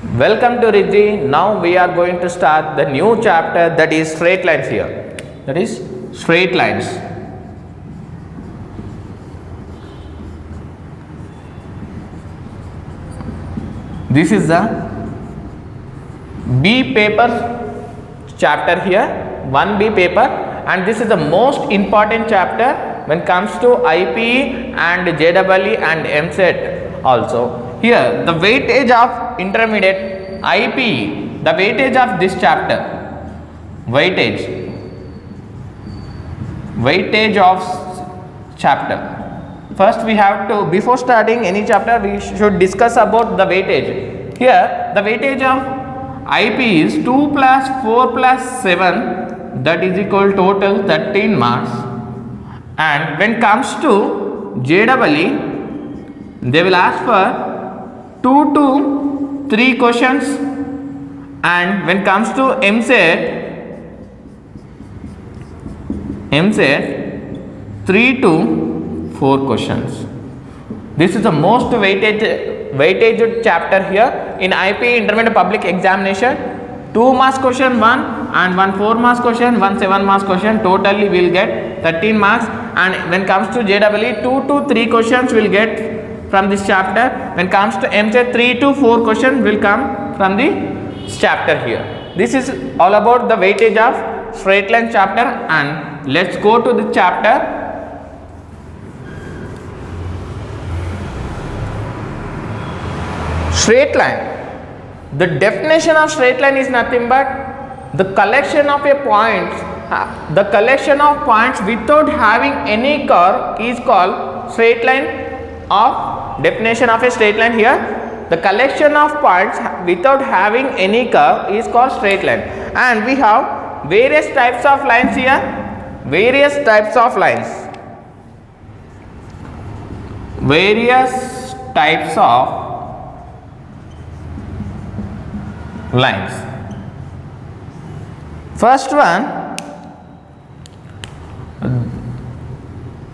Welcome to Riddhi. Now we are going to start the new chapter, that is straight lines here. That is straight lines. This is the B paper chapter here, 1B paper, and this is the most important chapter when it comes to IPE and JEE and MSET also. Here the weightage of intermediate IPE, the weightage of this chapter, weightage of chapter. First we have to, before starting any chapter, we should discuss about the weightage. Here the weightage of IP is 2 plus 4 plus 7, that is equal total 13 marks. And when comes to JEE, they will ask for 2 to 3 questions, and when comes to MSET 3 to 4 questions. This is the most weightage chapter here in IP intermediate public examination. 2 marks question 1 and 1 4 marks question, 1 7 marks question, totally will get 13 marks. And when comes to JEE, 2 to 3 questions will get from this chapter. When comes to MSET, 3 to 4 questions will come from this chapter here. This is all about the weightage of straight line chapter, and let's go to the chapter. Straight line. The definition of straight line is nothing but the collection of a points. The collection of points without having any curve is called straight line. Of definition of a straight line here, the collection of points without having any curve is called straight line. And we have various types of lines here. Various types of lines. Various types of lines. First one,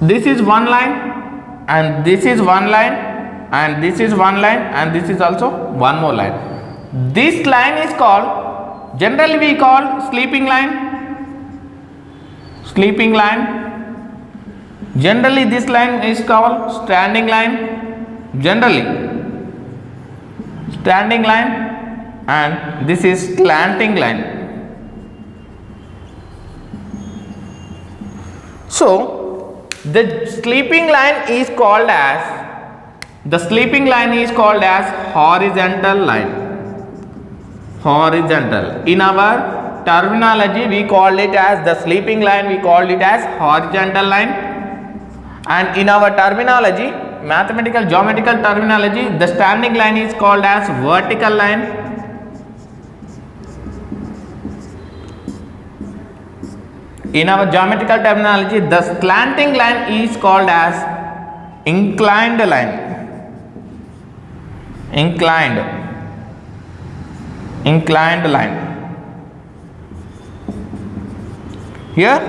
this is one line, and this is one line, and this is one line, and this is also one more line. This line is called, generally we call sleeping line. Sleeping line. Generally this line is called standing line. Generally standing line. And this is slanting line. So the sleeping line is called as horizontal line. Horizontal. In our terminology we call it as the sleeping line, we call it as horizontal line. And in our terminology, mathematical geometrical terminology, the standing line is called as vertical line. In our geometrical terminology, the slanting line is called as inclined line. Inclined line. Here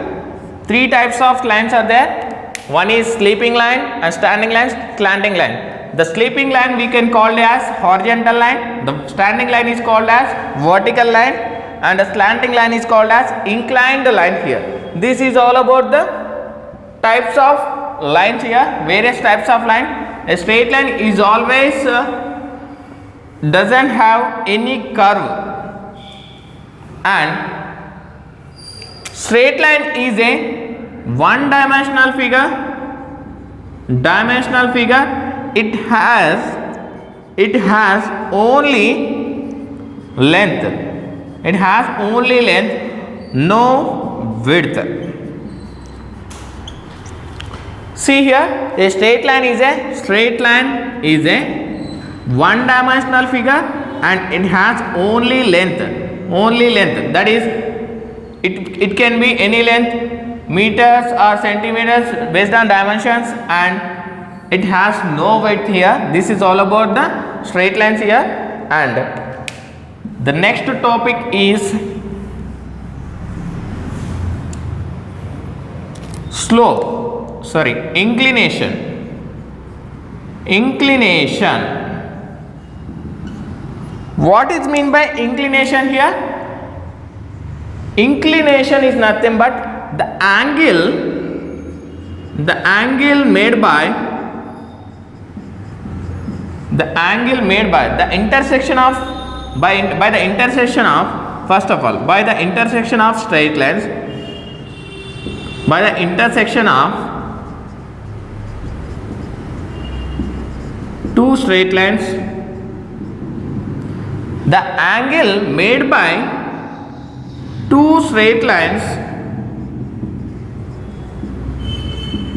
3 types of lines are there. One is sleeping line, and standing line, slanting line. The sleeping line we can call it as horizontal line, the standing line is called as vertical line, and the slanting line is called as inclined line here. This is all about the types of lines here, various types of line. A straight line is always doesn't have any curve, and straight line is a one dimensional figure. It has only length, no width. See here, a straight line is a one dimensional figure, and it has only length. That is, it can be any length, meters or centimeters based on dimensions, and it has no width here. This is all about the straight lines here. And the next topic is inclination. What is mean by inclination here? Inclination is nothing but the angle made by the intersection of by the intersection of, first of all, by the intersection of straight lines, by the intersection of two straight lines. The angle made by two straight lines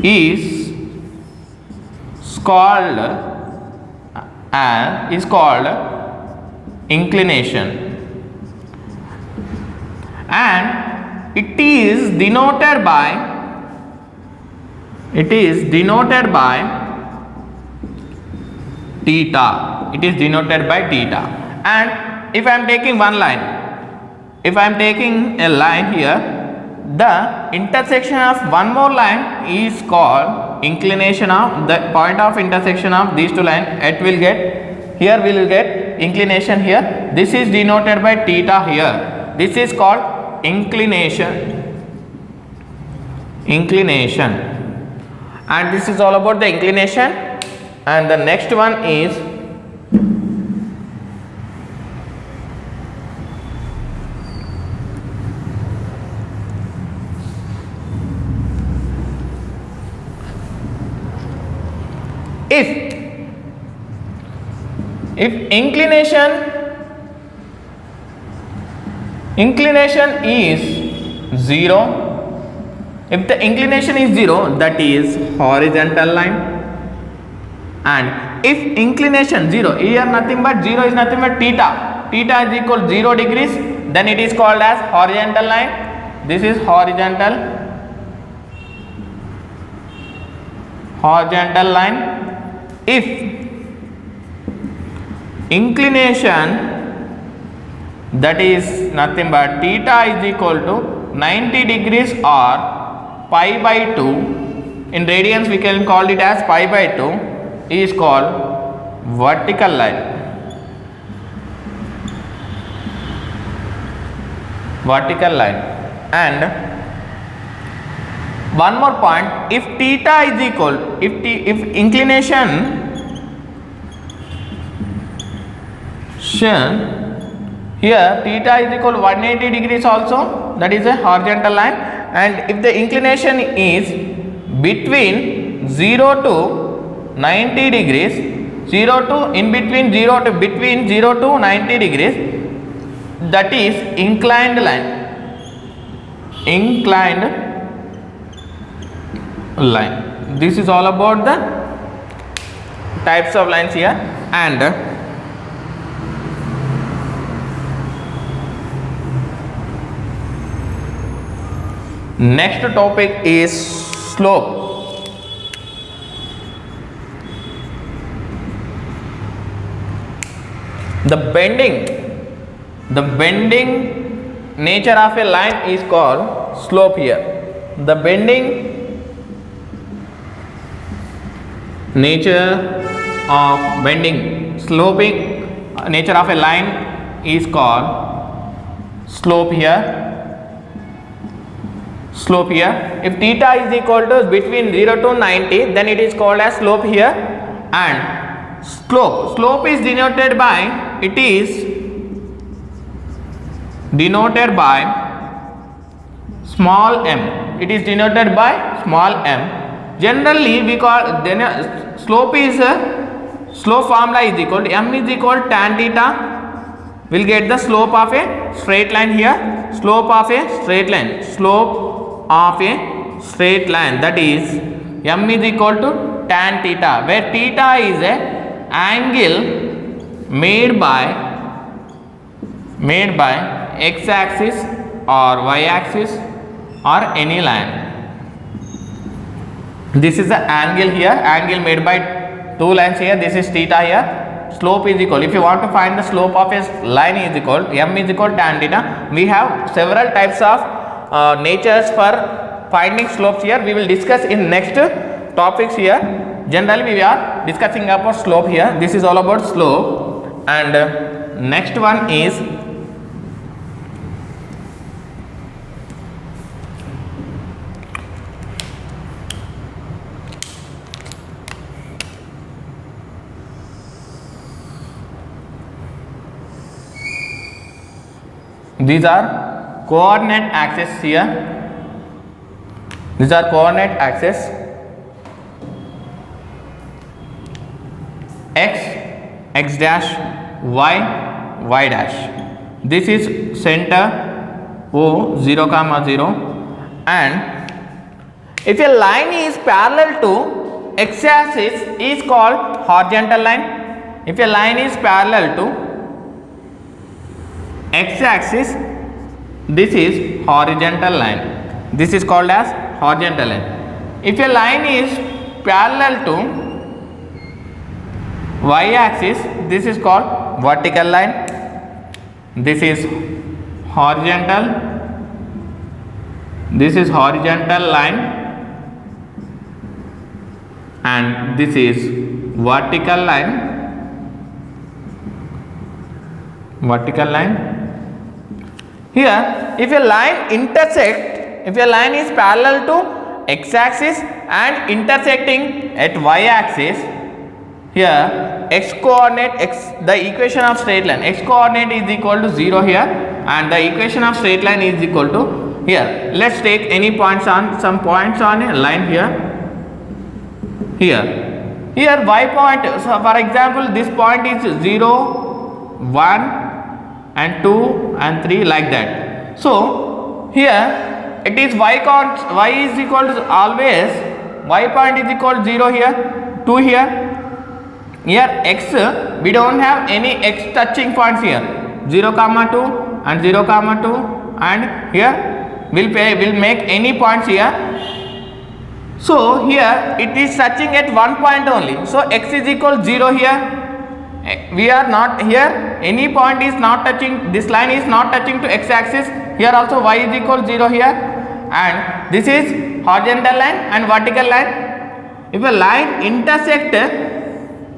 is called inclination, and it is denoted by theta. It is denoted by theta. And if I am taking one line, if I am taking a line here, the intersection of one more line is called inclination of the point of intersection of these two lines. It will get, here we will get inclination here. This is denoted by theta here. This is called inclination. And this is all about the inclination. And the next one is if inclination is 0, if the inclination is 0, that is horizontal line. And if inclination 0, here nothing but 0 is nothing but theta is equal to 0 degrees, then it is called as horizontal line. This is horizontal line. If inclination, that is nothing but theta is equal to 90 degrees or pi by 2, in radians we can call it as pi by 2, is called vertical line. And one more point, if theta is equal, if inclination here theta is equal to 180 degrees also, that is a horizontal line. And if the inclination is between 0 to 90 degrees, between 0 to 90 degrees, that is inclined line. This is all about the types of lines here. And next topic is slope. The bending nature of a line is called slope here. The bending nature of sloping nature of a line is called slope here. If theta is equal to between 0 to 90, then it is called as slope here. And slope is denoted by, small m. It is denoted by small m. Generally we call, slope formula is equal to m is equal to tan theta. We'll get the slope of a straight line here. Slope of a straight line, that is m is equal to tan theta, where theta is a angle made by x axis or y axis or any line. This is the angle here, angle made by two lines here. This is theta here. Slope is equal, if you want to find the slope of a line, is equal m is equal to tan theta. We have several types of natures for finding slopes here. We will discuss in next topics here. Generally we are discussing about slope here. This is all about slope. And next one is these are coordinate axes here. These are coordinate axes. X dash, y dash. This is center O 0, 0, and if a line is parallel to x axis is called horizontal line. If a line is parallel to x axis, this is horizontal line. This is called as horizontal line. If a line is parallel to y axis, this is called vertical line. This is horizontal. This is horizontal line, and this is vertical line. Vertical line. Here, if a line intersect, if a line is parallel to x axis and intersecting at y axis, here x coordinate, the equation of straight line, x coordinate is equal to 0 here, and the equation of straight line is equal to here. Let's take any points on, some points on a line here. Here y point, so for example this point is 0, 1 and 2 and 3, like that. So here it is y is equal to always, y point is equal to 0 here, 2 here. Here x, we don't have any x touching points here, 0, 2 and 0, 2, and here we'll make any points here. So here it is touching at one point only, so x is equal to 0 here. We are not here, any point is not touching, this line is not touching to x axis. Here also y is equal to 0 here, and this is horizontal line and vertical line. If a line intersect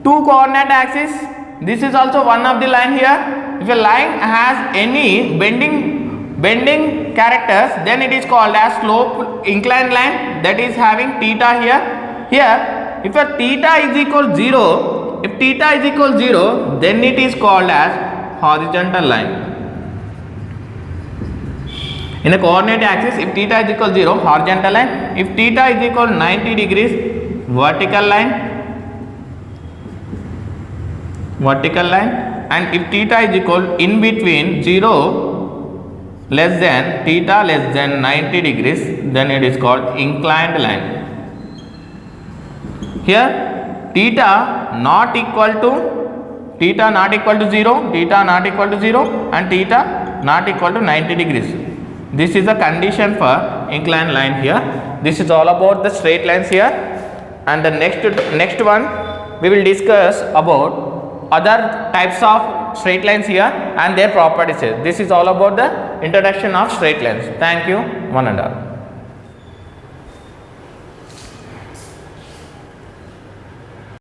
two coordinate axis, this is also one of the line here. If a line has any bending characters, then it is called as slope inclined line, that is having theta here. Here if a theta is equal to 0, if theta is equal to 0, then it is called as horizontal line. In a coordinate axis, if theta is equal to 0, horizontal line. If theta is equal to 90 degrees, vertical line. And if theta is equal in between 0 less than theta less than 90 degrees, then it is called inclined line. Here theta not equal to 0, theta not equal to 0, and theta not equal to 90 degrees. This is the condition for inclined line here. This is all about the straight lines here, and the next one we will discuss about other types of straight lines here and their properties here. This is all about the introduction of straight lines. Thank you, one and all.